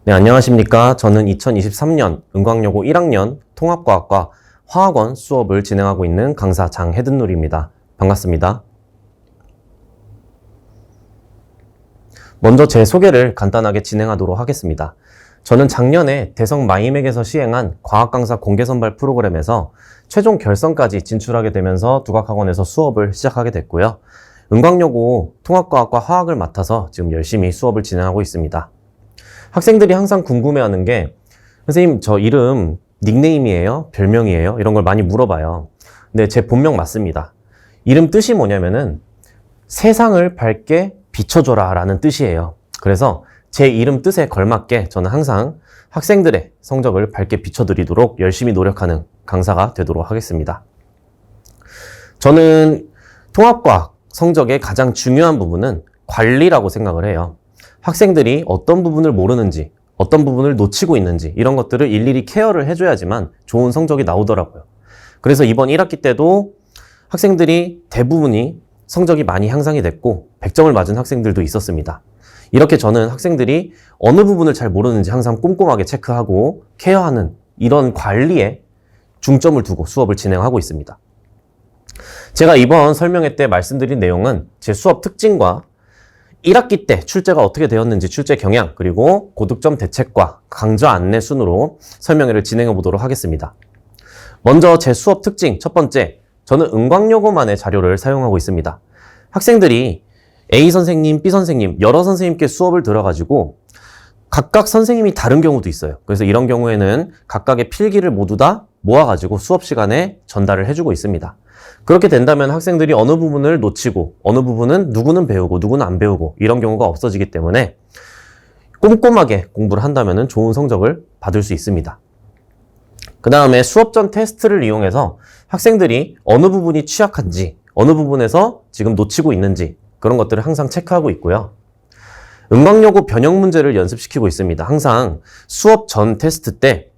네, 안녕하십니까. 저는 2023년 은광여고 1학년 통합과학과 화학원 수업을 진행하고 있는 강사 장혜든놀입니다. 반갑습니다. 먼저 제 소개를 간단하게 진행하도록 하겠습니다. 저는 작년에 대성 마이맥에서 시행한 과학강사 공개선발 프로그램에서 최종 결선까지 진출하게 되면서 두각학원에서 수업을 시작하게 됐고요. 은광여고 통합과학과 화학을 맡아서 지금 열심히 수업을 진행하고 있습니다. 학생들이 항상 궁금해하는 게 선생님 저 이름 닉네임이에요? 별명이에요? 이런 걸 많이 물어봐요. 근데 제 본명 맞습니다. 이름 뜻이 뭐냐면은 세상을 밝게 비춰줘라 라는 뜻이에요. 그래서 제 이름 뜻에 걸맞게 저는 항상 학생들의 성적을 밝게 비춰드리도록 열심히 노력하는 강사가 되도록 하겠습니다. 저는 통합과학 성적의 가장 중요한 부분은 관리라고 생각을 해요. 학생들이 어떤 부분을 모르는지, 어떤 부분을 놓치고 있는지 이런 것들을 일일이 케어를 해줘야지만 좋은 성적이 나오더라고요. 그래서 이번 1학기 때도 학생들이 대부분이 성적이 많이 향상이 됐고 100점을 맞은 학생들도 있었습니다. 이렇게 저는 학생들이 어느 부분을 잘 모르는지 항상 꼼꼼하게 체크하고 케어하는 이런 관리에 중점을 두고 수업을 진행하고 있습니다. 제가 이번 설명회 때 말씀드린 내용은 제 수업 특징과 1학기 때 출제가 어떻게 되었는지 출제 경향 그리고 고득점 대책과 강좌 안내 순으로 설명회를 진행해 보도록 하겠습니다. 먼저 제 수업 특징 첫 번째, 저는 은광여고만의 자료를 사용하고 있습니다. 학생들이 A 선생님, B 선생님 여러 선생님께 수업을 들어가지고 각각 선생님이 다른 경우도 있어요. 그래서 이런 경우에는 각각의 필기를 모두 다 모아가지고 수업 시간에 전달을 해주고 있습니다. 그렇게 된다면 학생들이 어느 부분을 놓치고 어느 부분은 누구는 배우고 누구는 안 배우고 이런 경우가 없어지기 때문에 꼼꼼하게 공부를 한다면 좋은 성적을 받을 수 있습니다. 그 다음에 수업 전 테스트를 이용해서 학생들이 어느 부분이 취약한지 어느 부분에서 지금 놓치고 있는지 그런 것들을 항상 체크하고 있고요. 은광여고 변형 문제를 연습시키고 있습니다. 항상 수업 전 테스트 때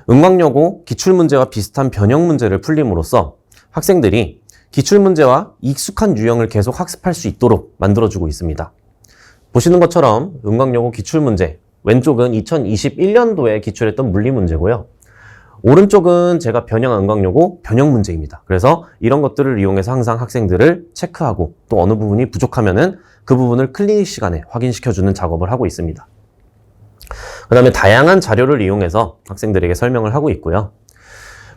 은광여고 기출문제와 비슷한 변형 문제를 풀림으로써 학생들이 기출문제와 익숙한 유형을 계속 학습할 수 있도록 만들어주고 있습니다. 보시는 것처럼 은광여고 기출문제, 왼쪽은 2021년도에 기출했던 물리문제고요. 오른쪽은 제가 변형한 은광여고 변형 문제입니다. 그래서 이런 것들을 이용해서 항상 학생들을 체크하고 또 어느 부분이 부족하면은 그 부분을 클리닉 시간에 확인시켜주는 작업을 하고 있습니다. 그 다음에 다양한 자료를 이용해서 학생들에게 설명을 하고 있고요.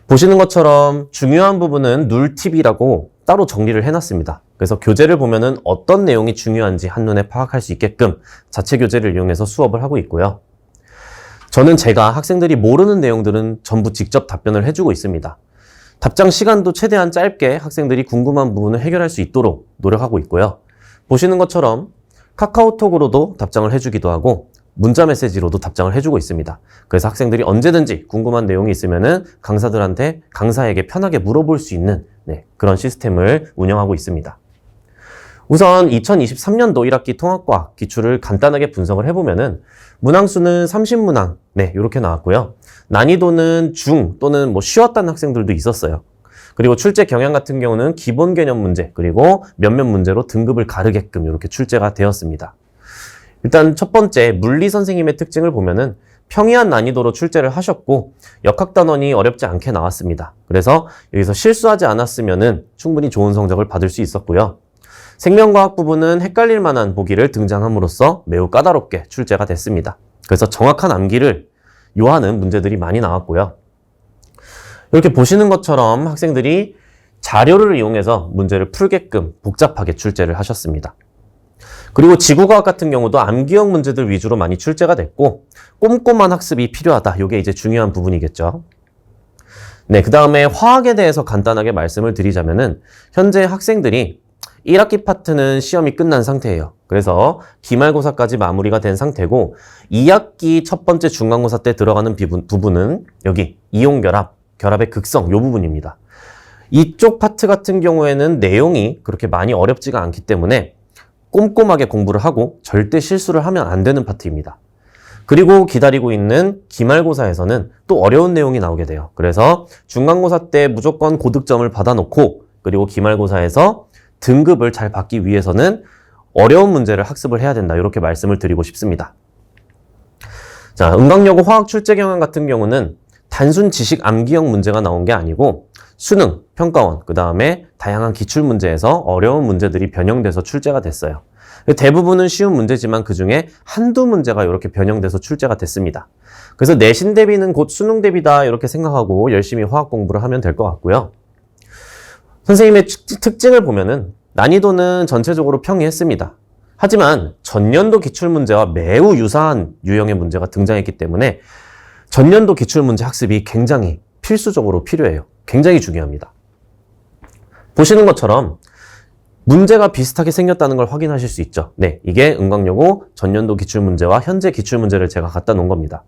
보시는 것처럼 중요한 부분은 룰팁이라고 따로 정리를 해놨습니다. 그래서 교재를 보면은 어떤 내용이 중요한지 한눈에 파악할 수 있게끔 자체 교재를 이용해서 수업을 하고 있고요. 저는 제가 학생들이 모르는 내용들은 전부 직접 답변을 해주고 있습니다. 답장 시간도 최대한 짧게 학생들이 궁금한 부분을 해결할 수 있도록 노력하고 있고요. 보시는 것처럼 카카오톡으로도 답장을 해주기도 하고 문자 메시지로도 답장을 해주고 있습니다. 그래서 학생들이 언제든지 궁금한 내용이 있으면은 강사에게 편하게 물어볼 수 있는 그런 시스템을 운영하고 있습니다. 우선 2023년도 1학기 통합과학 기출을 간단하게 분석을 해보면은 문항수는 30문항, 이렇게 나왔고요. 난이도는 중 또는 쉬웠다는 학생들도 있었어요. 그리고 출제 경향 같은 경우는 기본 개념 문제, 그리고 몇몇 문제로 등급을 가르게끔 이렇게 출제가 되었습니다. 일단 첫 번째 물리 선생님의 특징을 보면은 평이한 난이도로 출제를 하셨고 역학단원이 어렵지 않게 나왔습니다. 그래서 여기서 실수하지 않았으면은 충분히 좋은 성적을 받을 수 있었고요. 생명과학 부분은 헷갈릴 만한 보기를 등장함으로써 매우 까다롭게 출제가 됐습니다. 그래서 정확한 암기를 요하는 문제들이 많이 나왔고요. 이렇게 보시는 것처럼 학생들이 자료를 이용해서 문제를 풀게끔 복잡하게 출제를 하셨습니다. 그리고 지구과학 같은 경우도 암기형 문제들 위주로 많이 출제가 됐고 꼼꼼한 학습이 필요하다. 이게 이제 중요한 부분이겠죠. 그 다음에 화학에 대해서 간단하게 말씀을 드리자면은 현재 학생들이 1학기 파트는 시험이 끝난 상태예요. 그래서 기말고사까지 마무리가 된 상태고 2학기 첫 번째 중간고사 때 들어가는 부분은 여기 이온결합, 결합의 극성 이 부분입니다. 이쪽 파트 같은 경우에는 내용이 그렇게 많이 어렵지가 않기 때문에 꼼꼼하게 공부를 하고 절대 실수를 하면 안 되는 파트입니다. 그리고 기다리고 있는 기말고사에서는 또 어려운 내용이 나오게 돼요. 그래서 중간고사 때 무조건 고득점을 받아놓고 그리고 기말고사에서 등급을 잘 받기 위해서는 어려운 문제를 학습을 해야 된다. 이렇게 말씀을 드리고 싶습니다. 자, 은광여고 화학 출제 경향 같은 경우는 단순 지식 암기형 문제가 나온 게 아니고 수능, 평가원, 그 다음에 다양한 기출 문제에서 어려운 문제들이 변형돼서 출제가 됐어요. 대부분은 쉬운 문제지만 그 중에 한두 문제가 이렇게 변형돼서 출제가 됐습니다. 그래서 내신 대비는 곧 수능 대비다 이렇게 생각하고 열심히 화학 공부를 하면 될 것 같고요. 선생님의 특징을 보면은 난이도는 전체적으로 평이했습니다. 하지만 전년도 기출문제와 매우 유사한 유형의 문제가 등장했기 때문에 전년도 기출문제 학습이 굉장히 필수적으로 필요해요. 굉장히 중요합니다. 보시는 것처럼 문제가 비슷하게 생겼다는 걸 확인하실 수 있죠. 네, 이게 은광여고 전년도 기출문제와 현재 기출문제를 제가 갖다 놓은 겁니다.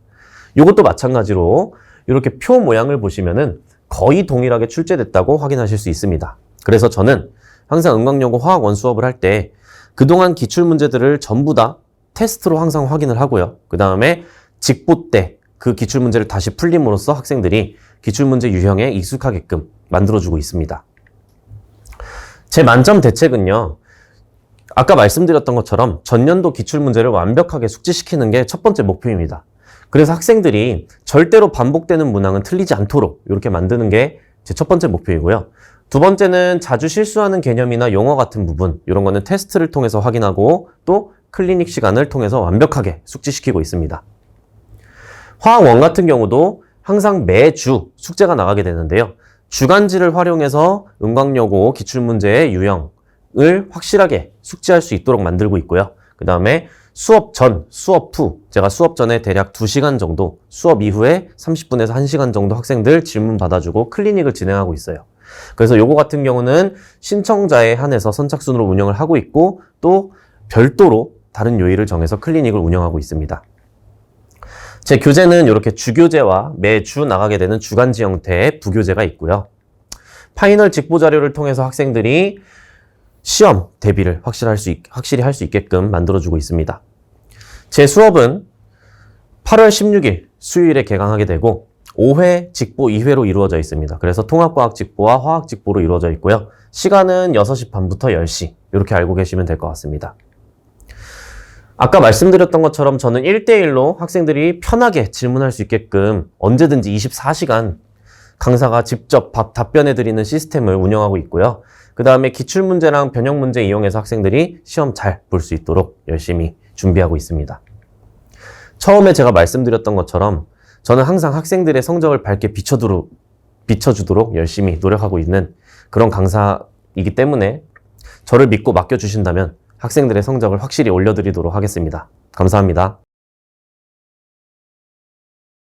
이것도 마찬가지로 이렇게 표 모양을 보시면은 거의 동일하게 출제됐다고 확인하실 수 있습니다. 그래서 저는 항상 은광여고 화학 원수업을 할 때 그동안 기출문제들을 전부 다 테스트로 항상 확인을 하고요. 그 다음에 직보 때 그 기출문제를 다시 풀림으로써 학생들이 기출문제 유형에 익숙하게끔 만들어주고 있습니다. 제 만점 대책은요. 아까 말씀드렸던 것처럼 전년도 기출문제를 완벽하게 숙지시키는 게 첫 번째 목표입니다. 그래서 학생들이 절대로 반복되는 문항은 틀리지 않도록 이렇게 만드는 게 제 첫 번째 목표이고요. 두 번째는 자주 실수하는 개념이나 용어 같은 부분 이런 거는 테스트를 통해서 확인하고 또 클리닉 시간을 통해서 완벽하게 숙지시키고 있습니다. 화학1 같은 경우도 항상 매주 숙제가 나가게 되는데요. 주간지를 활용해서 은광여고 기출문제의 유형을 확실하게 숙지할 수 있도록 만들고 있고요. 그 다음에 수업 전, 수업 후, 제가 수업 전에 대략 2시간 정도, 수업 이후에 30분에서 1시간 정도 학생들 질문 받아주고 클리닉을 진행하고 있어요. 그래서 요거 같은 경우는 신청자에 한해서 선착순으로 운영을 하고 있고 또 별도로 다른 요일을 정해서 클리닉을 운영하고 있습니다. 제 교재는 이렇게 주교재와 매주 나가게 되는 주간지 형태의 부교재가 있고요. 파이널 직보 자료를 통해서 학생들이 시험 대비를 확실히 할 수 있게끔 만들어주고 있습니다. 제 수업은 8월 16일 수요일에 개강하게 되고 5회 직보 2회로 이루어져 있습니다. 그래서 통합과학 직보와 화학 직보로 이루어져 있고요. 시간은 6시 반부터 10시 이렇게 알고 계시면 될 것 같습니다. 아까 말씀드렸던 것처럼 저는 1대1로 학생들이 편하게 질문할 수 있게끔 언제든지 24시간 강사가 직접 답변해드리는 시스템을 운영하고 있고요. 그 다음에 기출문제랑 변형문제 이용해서 학생들이 시험 잘 볼 수 있도록 열심히 준비하고 있습니다. 처음에 제가 말씀드렸던 것처럼 저는 항상 학생들의 성적을 밝게 비춰주도록 열심히 노력하고 있는 그런 강사이기 때문에 저를 믿고 맡겨주신다면 학생들의 성적을 확실히 올려드리도록 하겠습니다. 감사합니다.